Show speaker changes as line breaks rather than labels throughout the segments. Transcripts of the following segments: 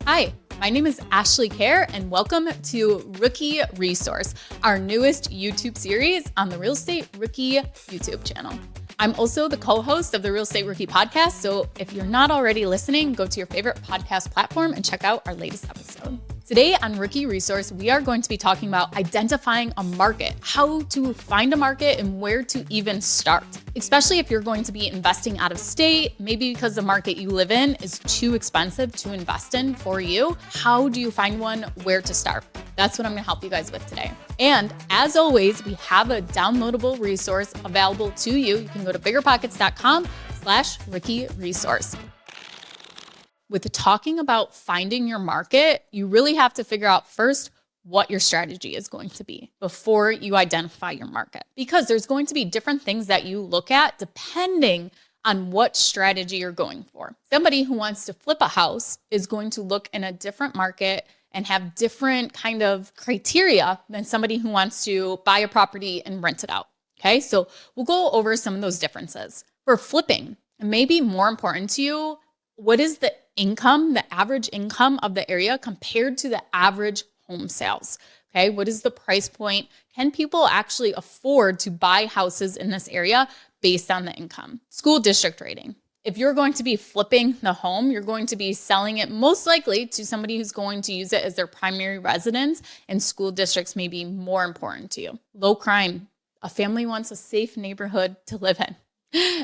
Hi, my name is Ashley Kehr, and welcome to Rookie Resource, our newest YouTube series on the Real Estate Rookie YouTube channel. I'm also the co-host of the Real Estate Rookie podcast, so if you're not already listening, go to your favorite podcast platform and check out our latest episode. Today on Rookie Resource, we are going to be talking about identifying a market, how to find a market and where to even start. Especially if you're going to be investing out of state, maybe because the market you live in is too expensive to invest in for you. How do you find one? Where to start? That's what I'm gonna help you guys with today. And as always, we have a downloadable resource available to you. You can go to biggerpockets.com/rookie resource. With talking about finding your market, you really have to figure out first what your strategy is going to be before you identify your market. Because there's going to be different things that you look at depending on what strategy you're going for. Somebody who wants to flip a house is going to look in a different market and have different kind of criteria than somebody who wants to buy a property and rent it out. Okay, so we'll go over some of those differences. For flipping, it may be more important to you, what is the income, the average income of the area compared to the average home sales? Okay, what is the price point? Can people actually afford to buy houses in this area based on the income? School district rating. If you're going to be flipping the home, you're going to be selling it most likely to somebody who's going to use it as their primary residence, and school districts may be more important to you. Low crime. A family wants a safe neighborhood to live in.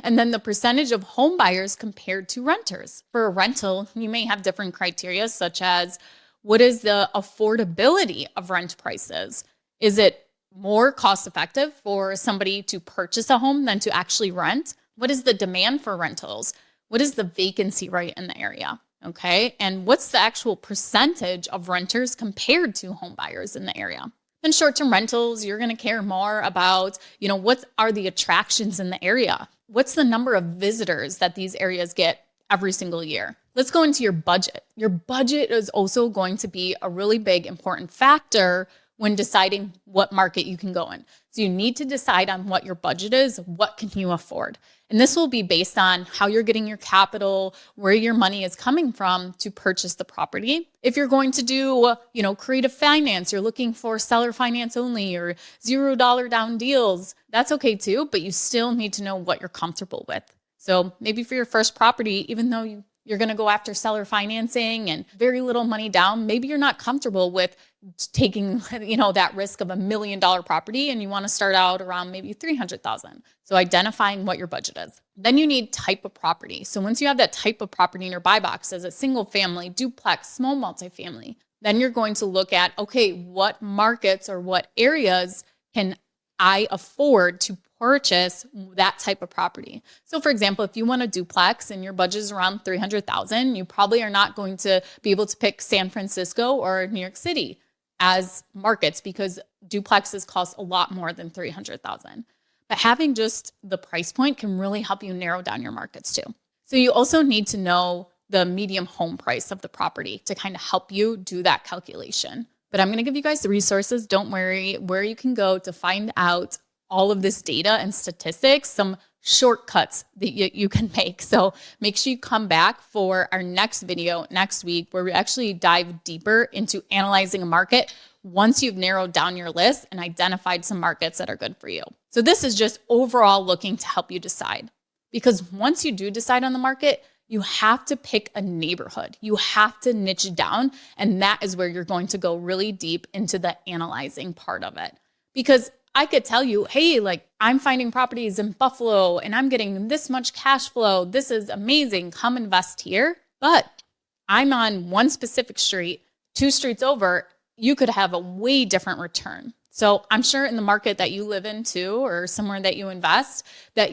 And then the percentage of home buyers compared to renters. For a rental, you may have different criteria, such as what is the affordability of rent prices? Is it more cost effective for somebody to purchase a home than to actually rent? What is the demand for rentals? What is the vacancy rate in the area? Okay. And what's the actual percentage of renters compared to home buyers in the area? In short-term rentals, you're going to care more about, what are the attractions in the area? What's the number of visitors that these areas get every single year? Let's go into your budget. Your budget is also going to be a really big, important factor when deciding what market you can go in. So you need to decide on what your budget is, what can you afford? And this will be based on how you're getting your capital, where your money is coming from to purchase the property. If you're going to do, creative finance, you're looking for seller finance only or $0 down deals, that's okay too, but you still need to know what you're comfortable with. So maybe for your first property, even though you're going to go after seller financing and very little money down, maybe you're not comfortable with taking, that risk of $1 million property, and you want to start out around maybe $300,000. So identifying what your budget is. Then you need type of property. So once you have that type of property in your buy box as a single family, duplex, small multifamily, then you're going to look at, okay, what markets or what areas can I afford to purchase that type of property? So for example, if you want a duplex and your budget is around $300,000, you probably are not going to be able to pick San Francisco or New York City as markets because duplexes cost a lot more than $300,000. But having just the price point can really help you narrow down your markets too. So you also need to know the median home price of the property to kind of help you do that calculation. But I'm going to give you guys the resources. Don't worry, where you can go to find out all of this data and statistics, some shortcuts that you can make. So make sure you come back for our next video next week where we actually dive deeper into analyzing a market once you've narrowed down your list and identified some markets that are good for you. So this is just overall looking to help you decide. Because once you do decide on the market, you have to pick a neighborhood. You have to niche it down. And that is where you're going to go really deep into the analyzing part of it. Because I could tell you, hey, I'm finding properties in Buffalo and I'm getting this much cash flow. This is amazing. Come invest here. But I'm on one specific street, 2 streets over, you could have a way different return. So I'm sure in the market that you live in too, or somewhere that you invest, that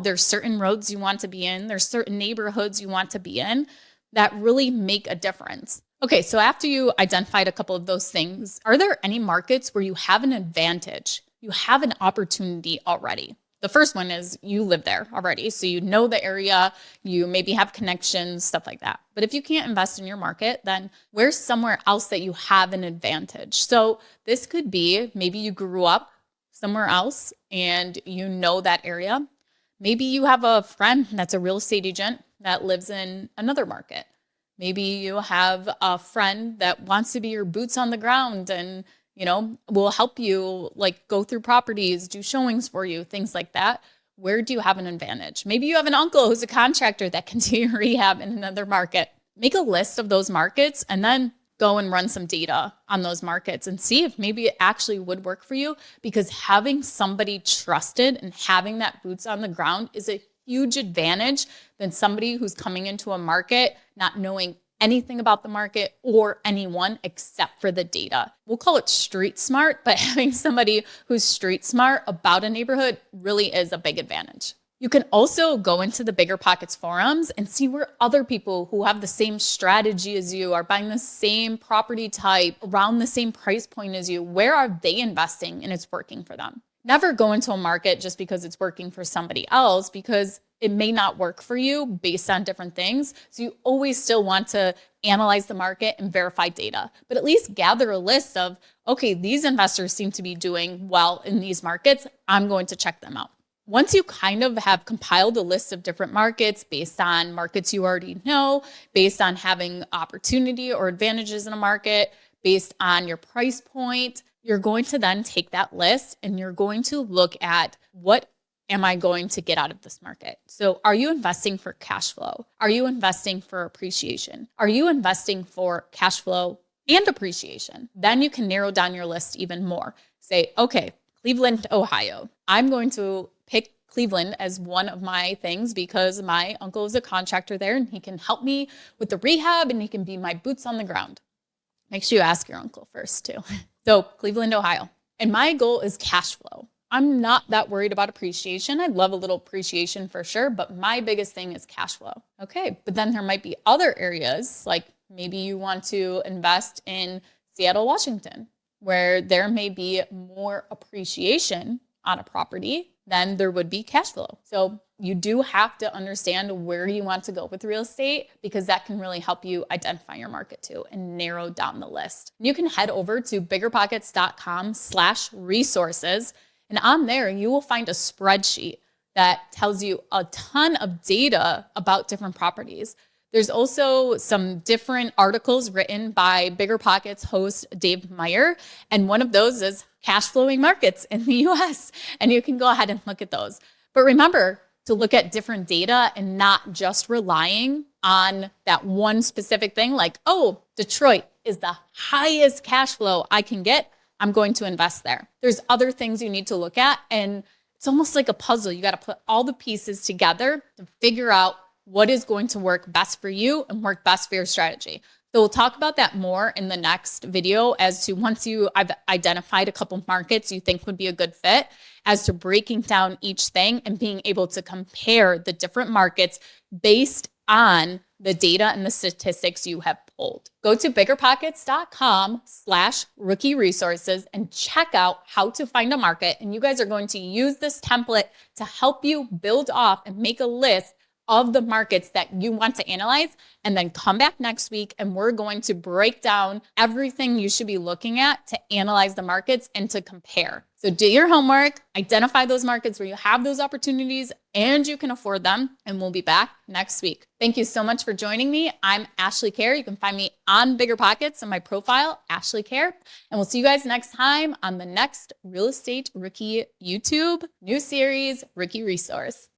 there's certain roads you want to be in, there's certain neighborhoods you want to be in that really make a difference. Okay, so after you identified a couple of those things, are there any markets where you have an advantage? You have an opportunity already. The first one is you live there already. So you know the area, you maybe have connections, stuff like that. But if you can't invest in your market, then where's somewhere else that you have an advantage? So this could be maybe you grew up somewhere else and you know that area. Maybe you have a friend that's a real estate agent that lives in another market. Maybe you have a friend that wants to be your boots on the ground and, will help you like go through properties, do showings for you, things like that. Where do you have an advantage? Maybe you have an uncle who's a contractor that can do your rehab in another market. Make a list of those markets and then go and run some data on those markets and see if maybe it actually would work for you, because having somebody trusted and having that boots on the ground is a huge advantage than somebody who's coming into a market not knowing anything about the market or anyone except for the data. We'll call it street smart, but having somebody who's street smart about a neighborhood really is a big advantage. You can also go into the BiggerPockets forums and see where other people who have the same strategy as you are buying the same property type around the same price point as you. Where are they investing and it's working for them? Never go into a market just because it's working for somebody else, because it may not work for you based on different things. So you always still want to analyze the market and verify data, but at least gather a list of, okay, these investors seem to be doing well in these markets. I'm going to check them out. Once you kind of have compiled a list of different markets based on markets you already know, based on having opportunity or advantages in a market, based on your price point, you're going to then take that list and you're going to look at, what am I going to get out of this market? So are you investing for cash flow? Are you investing for appreciation? Are you investing for cash flow and appreciation? Then you can narrow down your list even more. Say, okay, Cleveland, Ohio. I'm going to pick Cleveland as one of my things because my uncle is a contractor there and he can help me with the rehab and he can be my boots on the ground. Make sure you ask your uncle first too. So Cleveland, Ohio. And my goal is cash flow. I'm not that worried about appreciation. I love a little appreciation for sure, but my biggest thing is cash flow. Okay, but then there might be other areas, like maybe you want to invest in Seattle, Washington, where there may be more appreciation on a property than there would be cash flow. So you do have to understand where you want to go with real estate, because that can really help you identify your market too and narrow down the list. You can head over to biggerpockets.com/resources. And on there, you will find a spreadsheet that tells you a ton of data about different properties. There's also some different articles written by BiggerPockets host Dave Meyer. And one of those is cash flowing markets in the US. And you can go ahead and look at those. But remember to look at different data and not just relying on that one specific thing, like, oh, Detroit is the highest cash flow I can get. I'm going to invest there. There's other things you need to look at. And it's almost like a puzzle. You got to put all the pieces together to figure out what is going to work best for you and work best for your strategy. So we'll talk about that more in the next video, as to once I've identified a couple markets you think would be a good fit, as to breaking down each thing and being able to compare the different markets based on the data and the statistics you have pulled. Go to biggerpockets.com/rookie resources and check out how to find a market. And you guys are going to use this template to help you build off and make a list of the markets that you want to analyze, and then come back next week and we're going to break down everything you should be looking at to analyze the markets and to compare. So do your homework, identify those markets where you have those opportunities and you can afford them, and we'll be back next week. Thank you so much for joining me. I'm Ashley Kehr. You can find me on BiggerPockets on my profile, Ashley Kehr, and we'll see you guys next time on the next Real Estate Rookie YouTube new series, Rookie Resource.